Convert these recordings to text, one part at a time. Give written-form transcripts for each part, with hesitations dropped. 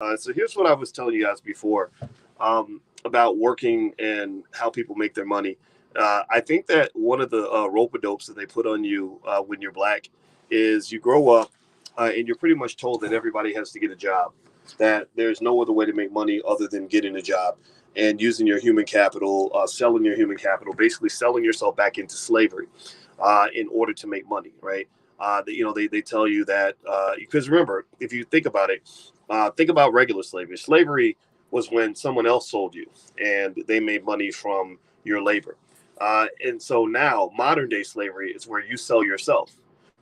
So here's what I was telling you guys before about working and how people make their money. I think that one of the rope-a-dopes that they put on you when you're black is you grow up and you're pretty much told that everybody has to get a job, that there's no other way to make money other than getting a job and using your human capital, selling your human capital, basically selling yourself back into slavery in order to make money, right? They tell you that because remember, if you think about regular slavery. Slavery was when someone else sold you and they made money from your labor. And so now modern day slavery is where you sell yourself,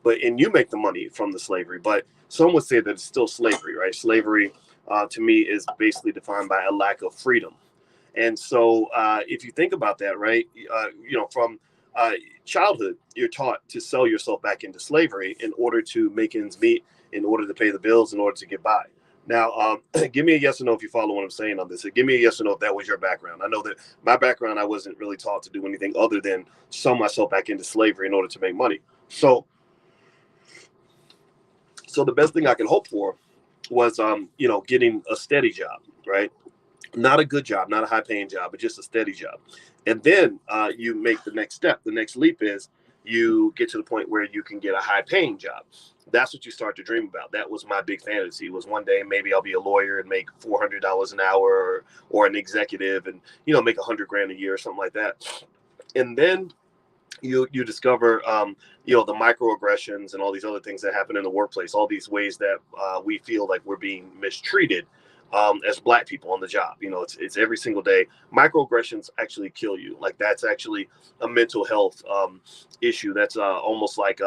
and you make the money from the slavery. But some would say that it's still slavery, right? Slavery to me is basically defined by a lack of freedom. And so, if you think about that, right, from uh, childhood, you're taught to sell yourself back into slavery in order to make ends meet, in order to pay the bills, in order to get by. Now, give me a yes or no if you follow what I'm saying on this. Give me a yes or no if that was your background. I know that my background, I wasn't really taught to do anything other than sell myself back into slavery in order to make money. So the best thing I could hope for was, getting a steady job, right? Not a good job, not a high paying job, but just a steady job. And then you make the next step. The next leap is you get to the point where you can get a high paying job. That's what you start to dream about. That was my big fantasy, was one day maybe I'll be a lawyer and make $400 an hour, or an executive and, make 100 grand a year or something like that. And then you discover the microaggressions and all these other things that happen in the workplace, all these ways that we feel like we're being mistreated as black people on the job. It's every single day. Microaggressions actually kill you. Like, that's actually a mental health issue. That's almost like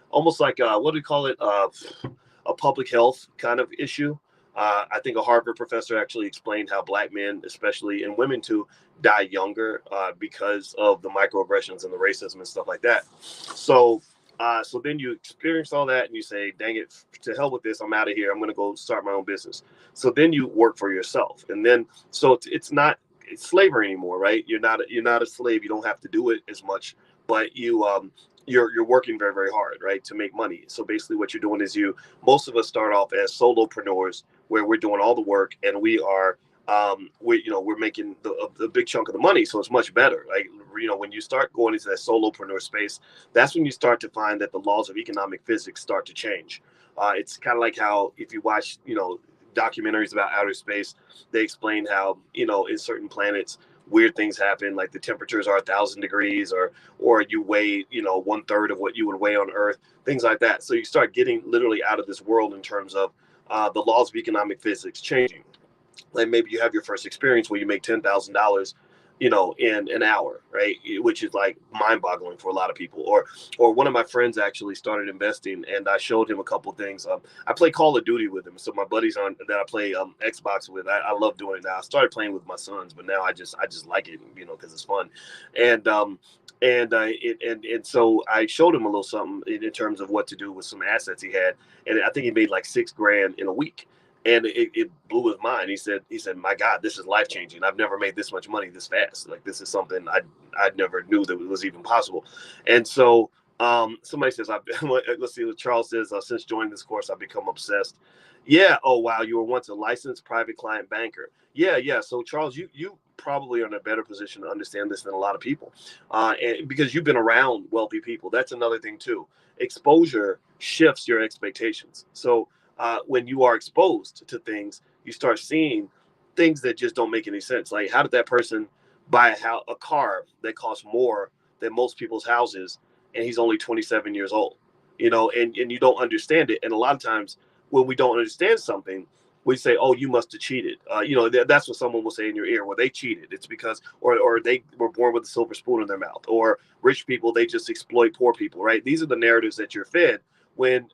what do you call it, a public health kind of issue. I think a Harvard professor actually explained how black men, especially, and women too, die younger because of the microaggressions and the racism and stuff like that. So then you experience all that and you say, dang it, to hell with this. I'm out of here. I'm going to go start my own business. So then you work for yourself. And then, so it's not it's slavery anymore, right? You're not a slave. You don't have to do it as much, but you're working very, very hard, right, to make money. So basically what you're doing is most of us start off as solopreneurs where we're doing all the work and we're making the big chunk of the money. So it's much better. Like, when you start going into that solopreneur space, that's when you start to find that the laws of economic physics start to change. It's kind of like how, if you watch, documentaries about outer space, they explain how, in certain planets, weird things happen, like the temperatures are 1,000 degrees, or you weigh, one third of what you would weigh on Earth, things like that. So you start getting literally out of this world in terms of the laws of economic physics changing. Like, maybe you have your first experience where you make $10,000, in an hour, right? Which is like mind-boggling for a lot of people. Or one of my friends actually started investing, and I showed him a couple of things. I play Call of Duty with him, so my buddies that I play Xbox with, I love doing it now. I started playing with my sons, but now I just like it, because it's fun. And so I showed him a little something in terms of what to do with some assets he had, and I think he made like 6 grand in a week. And it blew his mind. He said, my God, this is life changing. I've never made this much money this fast. Like, this is something I never knew that it was even possible. And so somebody says, let's see what Charles says. Since joining this course, I've become obsessed. Yeah. Oh, wow. You were once a licensed private client banker. Yeah. Yeah. So Charles, you probably are in a better position to understand this than a lot of people. And because you've been around wealthy people. That's another thing too. Exposure shifts your expectations. So when you are exposed to things, you start seeing things that just don't make any sense. Like, how did that person buy a car that costs more than most people's houses, and he's only 27 years old? And you don't understand it. And a lot of times when we don't understand something, we say, oh, you must have cheated. That's what someone will say in your ear. Well, they cheated. It's because, or they were born with a silver spoon in their mouth. Or rich people, they just exploit poor people, right? These are the narratives that you're fed when,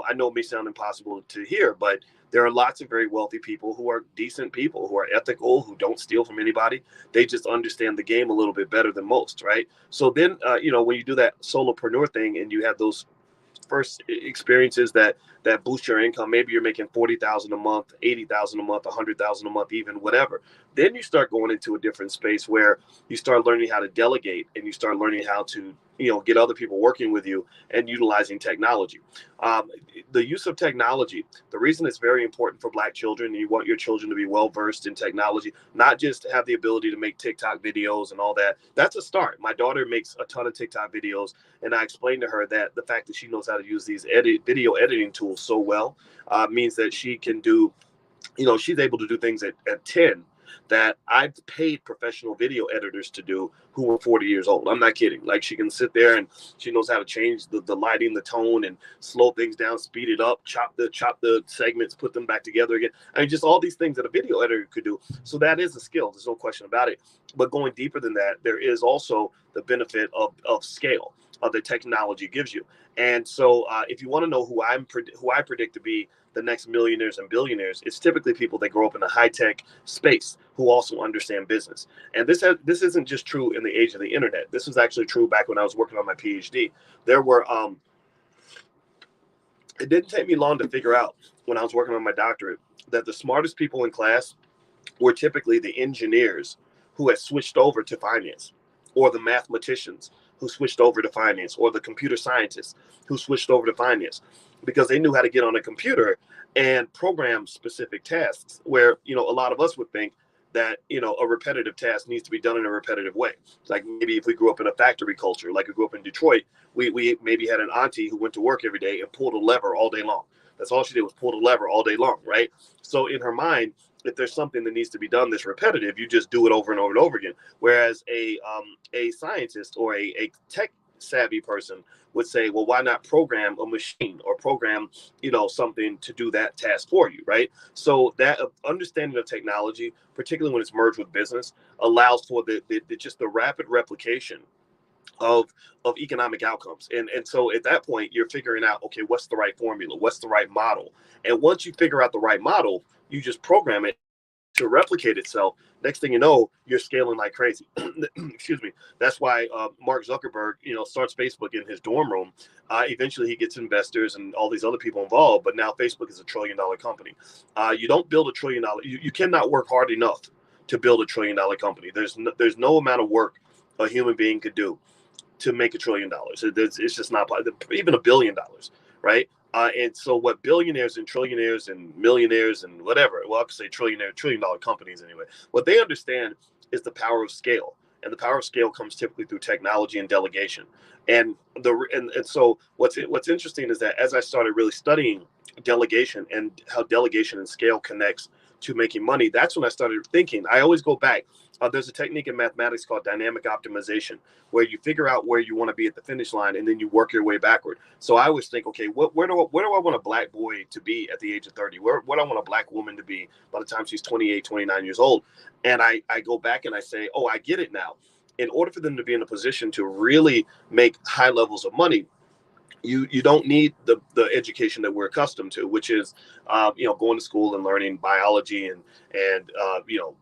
I know it may sound impossible to hear, but there are lots of very wealthy people who are decent people, who are ethical, who don't steal from anybody. They just understand the game a little bit better than most, right? So then, when you do that solopreneur thing and you have those first experiences that that boost your income. Maybe you're making 40,000 a month, 80,000 a month, 100,000 a month, even whatever. Then you start going into a different space where you start learning how to delegate, and you start learning how to, get other people working with you and utilizing technology. Um, the use of technology, the reason it's very important for Black children, you want your children to be well versed in technology, not just have the ability to make TikTok videos and all that. That's a start. My daughter makes a ton of TikTok videos, and I explained to her that the fact that she knows how to use these video editing tools so well means that she can do, she's able to do things at 10 that I've paid professional video editors to do who were 40 years old. I'm not kidding. Like, she can sit there and she knows how to change the lighting, the tone, and slow things down, speed it up, chop the segments, put them back together again. I mean, just all these things that a video editor could do. So that is a skill. There's no question about it. But going deeper than that, there is also the benefit of scale that technology gives you. And so if you want to know who I predict to be the next millionaires and billionaires, it's typically people that grow up in a high-tech space who also understand business. And this isn't just true in the age of the internet. This was actually true back when I was working on my PhD. There were it didn't take me long to figure out when I was working on my doctorate that the smartest people in class were typically the engineers who had switched over to finance, or the mathematicians who switched over to finance, or the computer scientists who switched over to finance, because they knew how to get on a computer and program specific tasks where, a lot of us would think that, a repetitive task needs to be done in a repetitive way. Like, maybe if we grew up in a factory culture, like we grew up in Detroit, we maybe had an auntie who went to work every day and pulled a lever all day long. That's all she did, was pull the lever all day long, right? So in her mind, if there's something that needs to be done that's repetitive, you just do it over and over and over again. Whereas a scientist or a tech savvy person would say, well, why not program a machine or program, something to do that task for you, right? So that understanding of technology, particularly when it's merged with business, allows for the just the rapid replication of economic outcomes. And so at that point, you're figuring out, okay, what's the right formula? What's the right model? And once you figure out the right model, you just program it to replicate itself. Next thing you know, you're scaling like crazy. Excuse me. That's why Mark Zuckerberg, starts Facebook in his dorm room. Eventually, he gets investors and all these other people involved. But now Facebook is $1 trillion company. You don't build $1 trillion. You cannot work hard enough to build $1 trillion company. There's no amount of work a human being could do to make $1 trillion. It's just not even $1 billion, right? And so what billionaires and trillionaires and millionaires and whatever, well, I could say $1 trillion companies anyway, what they understand is the power of scale. And the power of scale comes typically through technology and delegation. And so what's interesting is that as I started really studying delegation and how delegation and scale connects to making money, that's when I started thinking. I always go back. There's a technique in mathematics called dynamic optimization, where you figure out where you want to be at the finish line, and then you work your way backward. So I always think, okay, where do I want a Black boy to be at the age of 30? What do I want a Black woman to be by the time she's 28, 29 years old? And I go back and I say, oh, I get it now. In order for them to be in a position to really make high levels of money, you don't need the education that we're accustomed to, which is going to school and learning biology and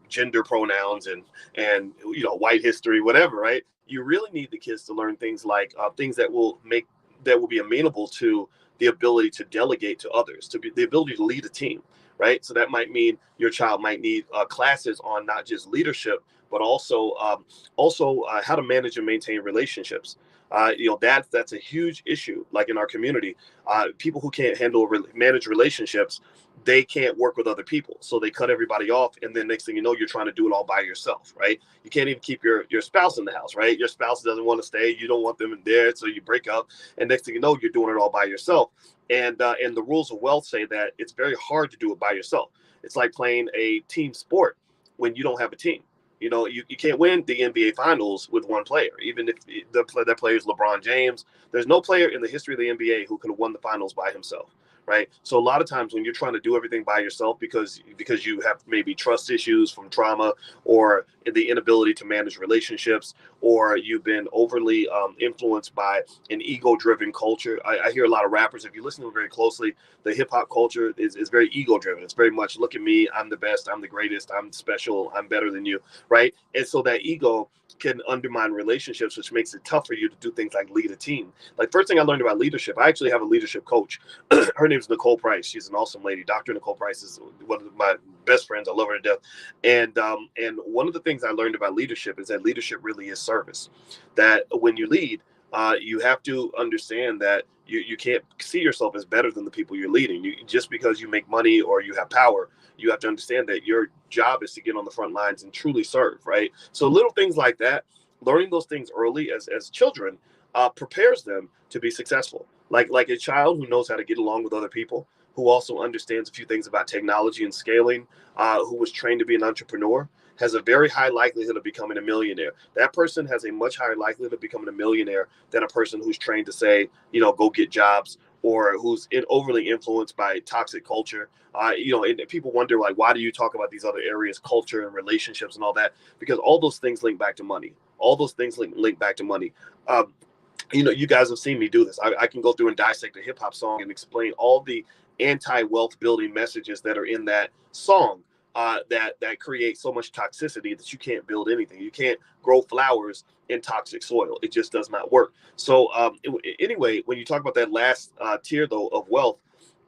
gender pronouns and white history, whatever, right? You really need the kids to learn things like things that will be amenable to the ability to delegate to others, to be the ability to lead a team, right? So that might mean your child might need classes on not just leadership, but also how to manage and maintain relationships. That's a huge issue. Like in our community, people who can't manage relationships, they can't work with other people. So they cut everybody off. And then next thing you know, you're trying to do it all by yourself, right? You can't even keep your spouse in the house, right? Your spouse doesn't want to stay. You don't want them in there. So you break up. And next thing you know, you're doing it all by yourself. And the rules of wealth say that it's very hard to do it by yourself. It's like playing a team sport when you don't have a team. You can't win the NBA Finals with one player, even if that player is LeBron James. There's no player in the history of the NBA who could have won the finals by himself, right? So a lot of times when you're trying to do everything by yourself because you have maybe trust issues from trauma, or the inability to manage relationships, or you've been overly influenced by an ego-driven culture. I hear a lot of rappers, if you listen to them very closely, the hip-hop culture is very ego-driven. It's very much, look at me, I'm the best, I'm the greatest, I'm special, I'm better than you, right? And so that ego can undermine relationships, which makes it tough for you to do things like lead a team. Like, first thing I learned about leadership, I actually have a leadership coach. Her name is Nicole Price. She's an awesome lady. Dr. Nicole Price is one of my best friends. I love her to death. And one of the things I learned about leadership is that leadership really is service. That when you lead, you have to understand that you can't see yourself as better than the people you're leading. Just because you make money or you have power, you have to understand that your job is to get on the front lines and truly serve, right? So little things like that, learning those things early as children, prepares them to be successful. Like a child who knows how to get along with other people, who also understands a few things about technology and scaling, who was trained to be an entrepreneur, has a very high likelihood of becoming a millionaire. That person has a much higher likelihood of becoming a millionaire than a person who's trained to say, go get jobs, or who's overly influenced by toxic culture. And people wonder, like, why do you talk about these other areas, culture and relationships and all that? Because all those things link back to money. All those things link back to money. You guys have seen me do this. I can go through and dissect a hip hop song and explain all the anti-wealth building messages that are in that song, that create so much toxicity that you can't build anything. You can't grow flowers in toxic soil. It just does not work. So anyway, when you talk about that last tier, though, of wealth,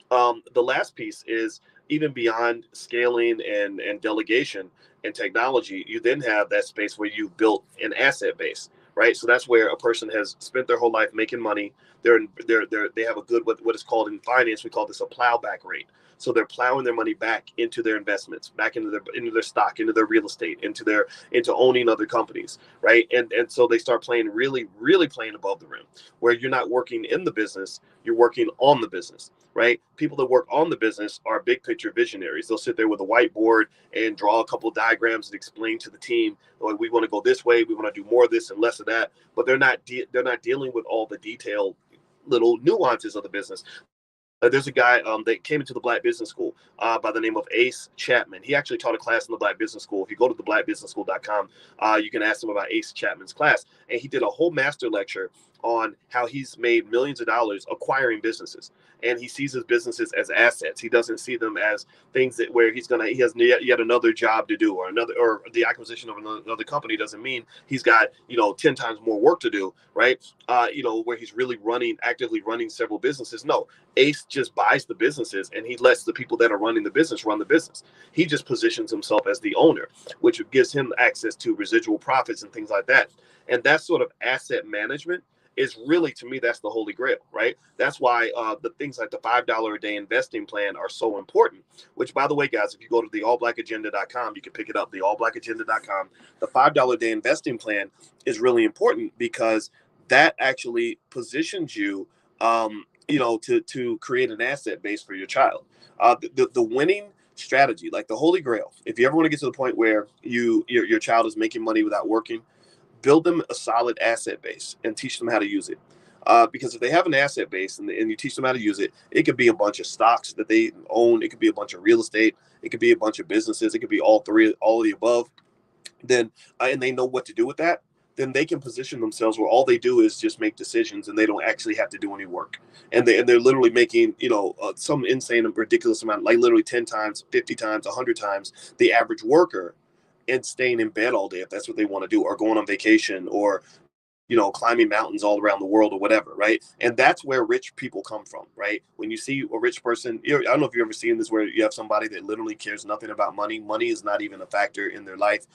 the last piece is, even beyond scaling and delegation and technology, you then have that space where you built an asset base, right? So that's where a person has spent their whole life making money. They have a good, what is called in finance, we call this a plowback rate. So they're plowing their money back into their investments, back into their stock, into their real estate, into owning other companies, right? And so they start playing really, really playing above the rim, where you're not working in the business, you're working on the business, right? People that work on the business are big picture visionaries. They'll sit there with a whiteboard and draw a couple of diagrams and explain to the team, like, we want to go this way, we want to do more of this and less of that. But they're not dealing with all the detailed little nuances of the business. There's a guy that came into the Black Business School by the name of Ace Chapman. He actually taught a class in the Black Business School. If you go to theblackbusinessschool.com, you can ask him about Ace Chapman's class. And he did a whole master lecture on how he's made millions of dollars acquiring businesses. And he sees his businesses as assets. He doesn't see them as things where he has yet another job to do, or the acquisition of another company doesn't mean he's got 10 times more work to do, right? Where he's really actively running several businesses. No, Ace just buys the businesses and he lets the people that are running the business run the business. He just positions himself as the owner, which gives him access to residual profits and things like that. And that sort of asset management is really, to me, that's the holy grail, right? That's why the things like the $5 a day investing plan are so important, which, by the way, guys, if you go to the allblackagenda.com, you can pick it up, the allblackagenda.com. The $5 a day investing plan is really important because that actually positions you, to create an asset base for your child. The winning strategy, like the holy grail, if you ever want to get to the point where your child is making money without working, build them a solid asset base and teach them how to use it. Because if they have an asset base and you teach them how to use it, it could be a bunch of stocks that they own. It could be a bunch of real estate. It could be a bunch of businesses. It could be all three, all of the above. Then, and they know what to do with that, then they can position themselves where all they do is just make decisions and they don't actually have to do any work. And they're literally making, some insane, ridiculous amount, like literally 10 times, 50 times, 100 times the average worker, and staying in bed all day if that's what they want to do, or going on vacation, or climbing mountains all around the world or whatever, right? And that's where rich people come from, right? When you see a rich person, I don't know if you've ever seen this, where you have somebody that literally cares nothing about money. Money is not even a factor in their life.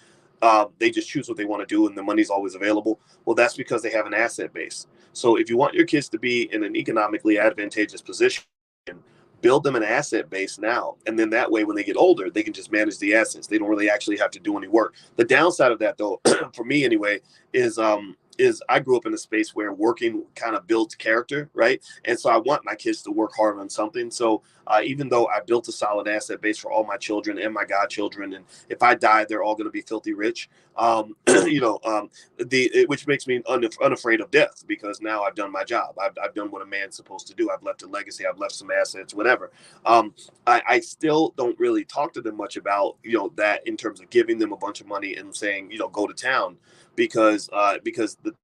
They just choose what they want to do, and the money's always available. Well, that's because they have an asset base. So if you want your kids to be in an economically advantageous position, build them an asset base now. And then that way, when they get older, they can just manage the assets. They don't really actually have to do any work. The downside of that, though, for me anyway, is I grew up in a space where working kind of builds character, right? And so I want my kids to work hard on something. So even though I built a solid asset base for all my children and my godchildren, and if I die, they're all going to be filthy rich, which makes me unafraid of death, because now I've done my job. I've done what a man's supposed to do. I've left a legacy. I've left some assets, whatever. I still don't really talk to them much about, that in terms of giving them a bunch of money and saying, go to town, because the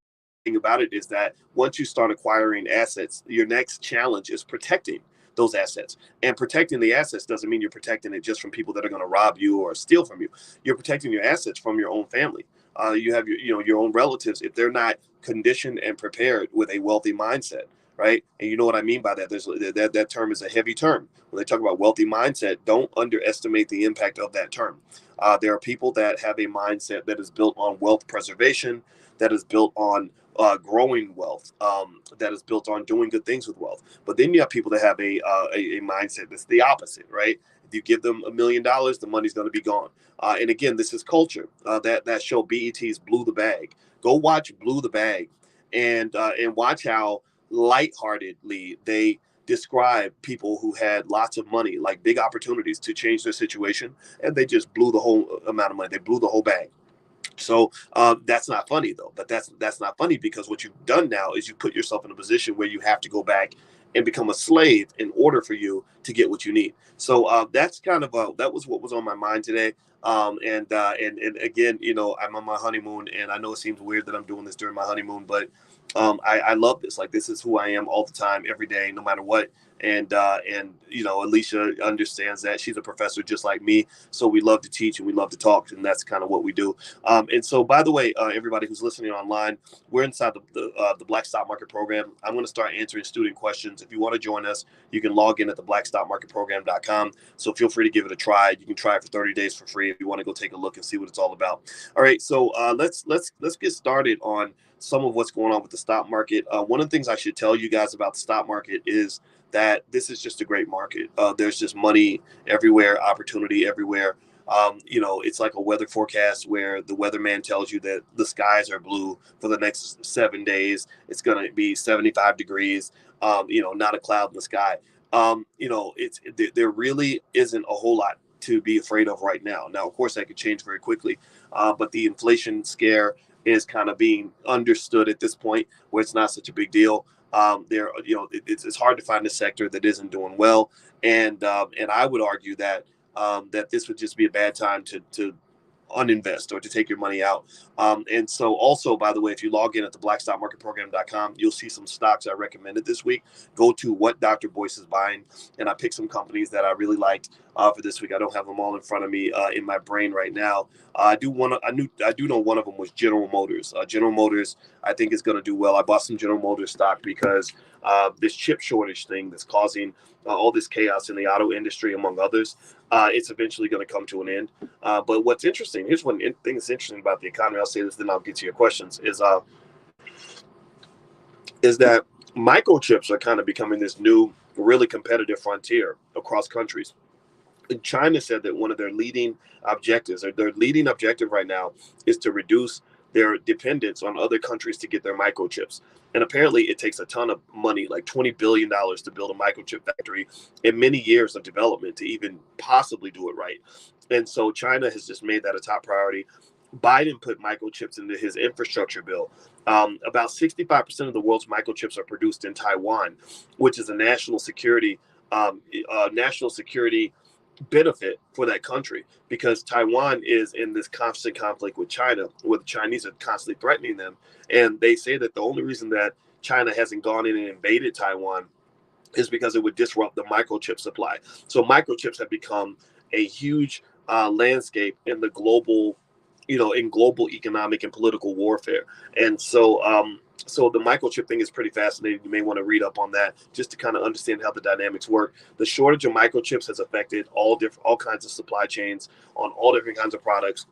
thing about it is that once you start acquiring assets, your next challenge is protecting those assets. And protecting the assets doesn't mean you're protecting it just from people that are going to rob you or steal from you. You're protecting your assets from your own family. You have your own relatives. If they're not conditioned and prepared with a wealthy mindset, right? And you know what I mean by that. There's that term is a heavy term. When they talk about wealthy mindset, don't underestimate the impact of that term. There are people that have a mindset that is built on wealth preservation, that is built on growing wealth, that is built on doing good things with wealth. But then you have people that have a mindset that's the opposite, right? If you give them $1 million, the money's going to be gone. And again, this is culture. That show BET's Blew the Bag. Go watch Blew the Bag, and watch how lightheartedly they describe people who had lots of money, like big opportunities to change their situation, and they just blew the whole amount of money. They blew the whole bag. So that's not funny though. But that's not funny because what you've done now is you put yourself in a position where you have to go back and become a slave in order for you to get what you need. So that's kind of that was what was on my mind today. And again, I'm on my honeymoon, and I know it seems weird that I'm doing this during my honeymoon, but I love this. Like, this is who I am all the time, every day, no matter what. And Alicia understands that. She's a professor just like me, so we love to teach and we love to talk, and that's kind of what we do. And so, by the way, everybody who's listening online, we're inside the Black Stock Market Program. I'm going to start answering student questions. If you want to join us, you can log in at the blackstockmarketprogram.com. So feel free to give it a try. You can try it for 30 days for free if you want to go take a look and see what it's all about. All right, so let's get started on some of what's going on with the stock market. One of the things I should tell you guys about the stock market is that this is just a great market. There's just money everywhere, opportunity everywhere. It's like a weather forecast where the weatherman tells you that the skies are blue for the next 7 days. It's going to be 75 degrees, not a cloud in the sky. There really isn't a whole lot to be afraid of right now. Now, of course, that could change very quickly, but the inflation scare is kind of being understood at this point where it's not such a big deal. It's hard to find a sector that isn't doing well, and I would argue that this would just be a bad time to uninvest or to take your money out. And so also, by the way, if you log in at the blackstockmarketprogram.com, you'll see some stocks I recommended this week. Go to what Dr. Boyce is buying, and I picked some companies that I really liked for this week. I don't have them all in front of me in my brain right now. I do know one of them was General Motors. General Motors, I think, is going to do well. I bought some General Motors stock because this chip shortage thing that's causing all this chaos in the auto industry, among others, it's eventually going to come to an end. But what's interesting, here's one thing that's interesting about the economy. I'll say this, then I'll get to your questions, is that microchips are kind of becoming this new, really competitive frontier across countries. And China said that one of their leading objectives, or their leading objective right now, is to reduce their dependence on other countries to get their microchips. And apparently it takes a ton of money, like $20 billion to build a microchip factory, and many years of development to even possibly do it right. And so China has just made that a top priority. Biden put microchips into his infrastructure bill. About 65% of the world's microchips are produced in Taiwan, which is a national security benefit for that country, because Taiwan is in this constant conflict with China, where the Chinese are constantly threatening them. And they say that the only reason that China hasn't gone in and invaded Taiwan is because it would disrupt the microchip supply. So microchips have become a huge landscape in the global, in global economic and political warfare. And so the microchip thing is pretty fascinating. You may want to read up on that just to kind of understand how the dynamics work. The shortage of microchips has affected all kinds of supply chains on all different kinds of products.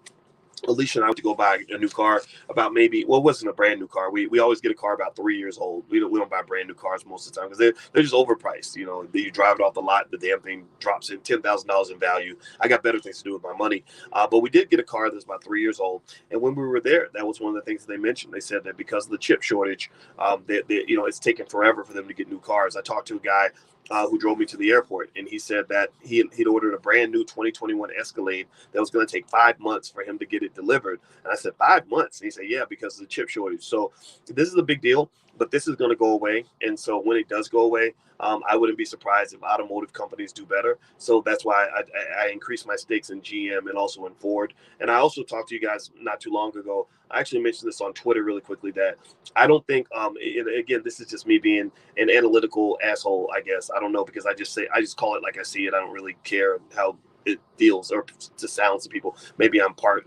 Alicia and I went to go buy a new car about it wasn't a brand new car. We always get a car about 3 years old. We don't buy brand new cars most of the time because they're just overpriced. You drive it off the lot, the damn thing drops in $10,000 in value. I got better things to do with my money. But we did get a car that's about 3 years old. And when we were there, that was one of the things that they mentioned. They said that because of the chip shortage, it's taken forever for them to get new cars. I talked to a guy who drove me to the airport, and he said that he'd ordered a brand new 2021 Escalade that was going to take 5 months for him to get it delivered. And I said, 5 months? And he said, yeah, because of the chip shortage. So this is a big deal. but this is going to go away. And so when it does go away, I wouldn't be surprised if automotive companies do better. So that's why I increased my stakes in GM and also in Ford. And I also talked to you guys not too long ago. I actually mentioned this on Twitter really quickly that I don't think, again, this is just me being an analytical asshole, I guess. I don't know, because I just call it like I see it. I don't really care how it feels or to sounds to people. Maybe I'm part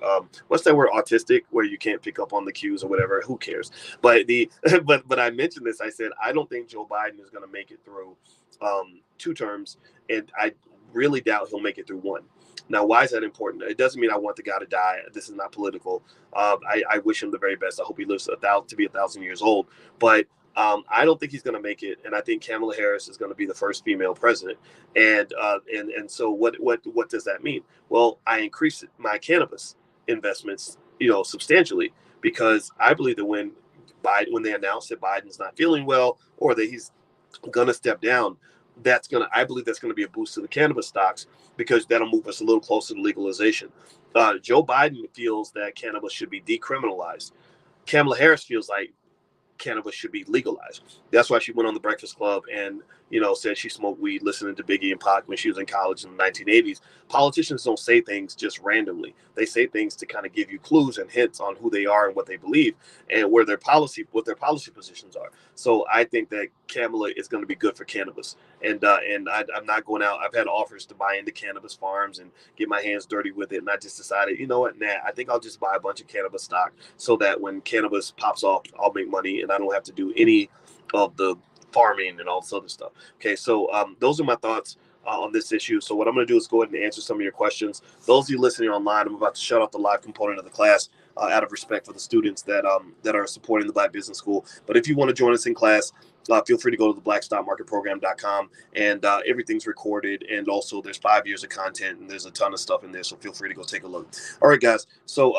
what's that word, autistic, where you can't pick up on the cues or whatever. Who cares? But the but I mentioned this. I said I don't think Joe Biden is going to make it through 2 terms, and I really doubt he'll make it through 1. Now, why is that important? It doesn't mean I want the guy to die. This is not political. I wish him the very best. I hope he lives to be 1,000 years old. But I don't think he's going to make it, and I think Kamala Harris is going to be the first female president. And so what does that mean? Well, I increased my cannabis investments, substantially, because I believe that when they announce that Biden's not feeling well or that he's going to step down, I believe that's going to be a boost to the cannabis stocks, because that'll move us a little closer to legalization. Joe Biden feels that cannabis should be decriminalized. Kamala Harris feels like cannabis should be legalized. That's why she went on the Breakfast Club and said she smoked weed listening to Biggie and Pac when she was in college in the 1980s. Politicians don't say things just randomly. They say things to kind of give you clues and hints on who they are and what they believe and what their policy positions are. So I think that Kamala is going to be good for cannabis. And I'm not going out. I've had offers to buy into cannabis farms and get my hands dirty with it. And I just decided, you know what, I think I'll just buy a bunch of cannabis stock so that when cannabis pops off, I'll make money and I don't have to do any of the farming and all this other stuff. Okay, so those are my thoughts on this issue. So what I'm going to do is go ahead and answer some of your questions. Those of you listening online, I'm about to shut off the live component of the class out of respect for the students that are supporting the Black Business School. But if you want to join us in class, feel free to go to the blackstockmarketprogram.com, and everything's recorded. And also there's 5 years of content and there's a ton of stuff in there. So feel free to go take a look. All right, guys. So